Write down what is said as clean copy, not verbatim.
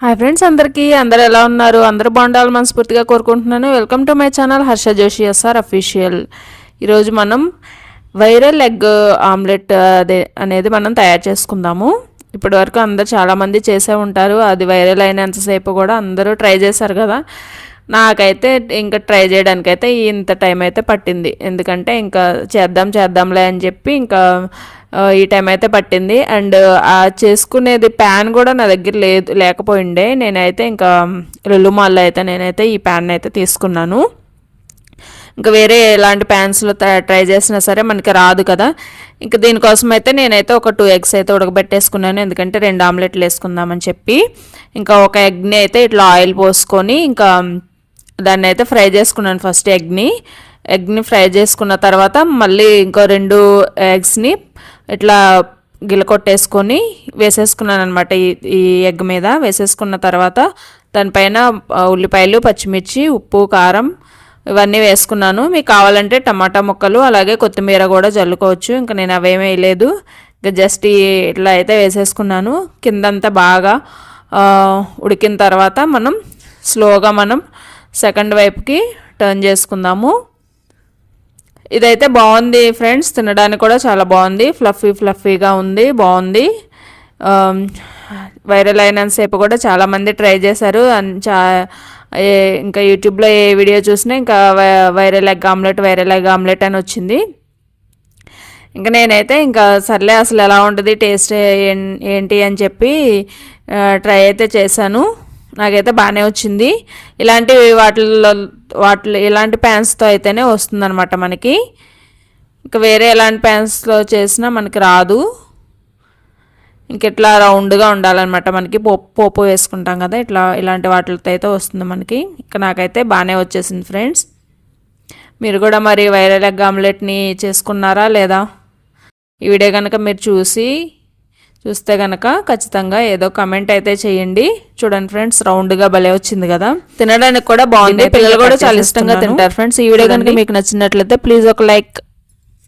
Hi friends, అందరూ ఎలా ఉన్నారు? అందరూ బాగుండాలని మనస్ఫూర్తిగా కోరుకుంటున్నాను. Welcome to my channel Harsha Joshi S R official. ఈరోజు మనం వైరల్ ఎగ్ ఆమ్లెట్ అనేది మనం తయారు చేసుకుందాము. ఇప్పటి వరకు అందరు చాలామంది చేసే ఉంటారు. అది వైరల్ అయినంతసేపు కూడా అందరూ ట్రై చేశారు కదా. నాకైతే ఇంకా ట్రై చేయడానికైతే ఇంత టైం అయితే పట్టింది. ఎందుకంటే ఇంకా చేద్దాంలే అని చెప్పి ఇంకా ఈ టైం అయితే పట్టింది. అండ్ ఆ చేసుకునేది ప్యాన్ కూడా నా దగ్గర లేకపోయిండే. నేనైతే ఇంకా లులు మాల్లో అయితే నేనైతే ఈ ప్యాన్ అయితే తీసుకున్నాను. ఇంకా వేరే ఎలాంటి ప్యాన్స్లో ట్రై చేసినా సరే మనకి రాదు కదా. ఇంకా దీనికోసం అయితే నేనైతే ఒక 2 eggs అయితే ఉడకబెట్టేసుకున్నాను. ఎందుకంటే 2 ఆమ్లెట్లు వేసుకుందామని చెప్పి ఇంకా ఒక ఎగ్ని అయితే ఇట్లా ఆయిల్ పోసుకొని ఇంకా దాన్ని అయితే ఫ్రై చేసుకున్నాను. ఫస్ట్ ఎగ్ని ఫ్రై చేసుకున్న తర్వాత మళ్ళీ ఇంకో 2 eggsని ఇట్లా గిలకొట్టేసుకొని వేసేసుకున్నాను అనమాట. ఈ ఎగ్ మీద వేసేసుకున్న తర్వాత దానిపైన ఉల్లిపాయలు, పచ్చిమిర్చి, ఉప్పు, కారం ఇవన్నీ వేసుకున్నాను. మీకు కావాలంటే టమాటా ముక్కలు అలాగే కొత్తిమీర కూడా జల్లుకోవచ్చు. ఇంకా నేను అవేమీ వేయలేదు. ఇంకా జస్ట్ ఇట్లా అయితే వేసేసుకున్నాను. కిందంతా బాగా ఉడికిన తర్వాత మనం స్లోగా సెకండ్ వైపుకి టర్న్ చేసుకుందాము. ఇదైతే బాగుంది ఫ్రెండ్స్, తినడానికి కూడా చాలా బాగుంది. ఫ్లఫీగా ఉంది, బాగుంది. వైరల్ అయినంతసేపు కూడా చాలామంది ట్రై చేశారు. ఇంకా యూట్యూబ్లో ఏ వీడియో చూసినా ఇంకా వైరల్ ఎగ్ ఆమ్లెట్ అని వచ్చింది. ఇంకా నేనైతే ఇంకా సర్లే అసలు ఎలా ఉంటుంది టేస్ట్ ఏంటి అని చెప్పి ట్రై అయితే చేశాను. నాకైతే బాగానే వచ్చింది. ఇలాంటి ఇలాంటి ప్యాన్స్తో అయితేనే వస్తుందన్నమాట మనకి. ఇంకా వేరే ఎలాంటి ప్యాన్స్లో చేసినా మనకి రాదు. ఇంక ఇట్లా రౌండ్గా ఉండాలన్నమాట. మనకి పోపు వేసుకుంటాం కదా, ఇలాంటి వాటితో అయితే వస్తుంది మనకి. ఇంకా నాకైతే బాగానే వచ్చేసింది ఫ్రెండ్స్. మీరు కూడా మరి వైరల్ ఎగ్ ఆమ్లెట్ని చేసుకున్నారా లేదా? ఈ వీడియో కనుక మీరు చూస్తే కనుక ఖచ్చితంగా ఏదో కమెంట్ అయితే చేయండి. చూడండి ఫ్రెండ్స్, రౌండ్గా భలే వచ్చింది కదా. తినడానికి కూడా బాగుంది. పిల్లలు కూడా చాలా ఇష్టంగా తింటారు ఫ్రెండ్స్. ఈ వీడియో కనుక మీకు నచ్చినట్లయితే ప్లీజ్ ఒక లైక్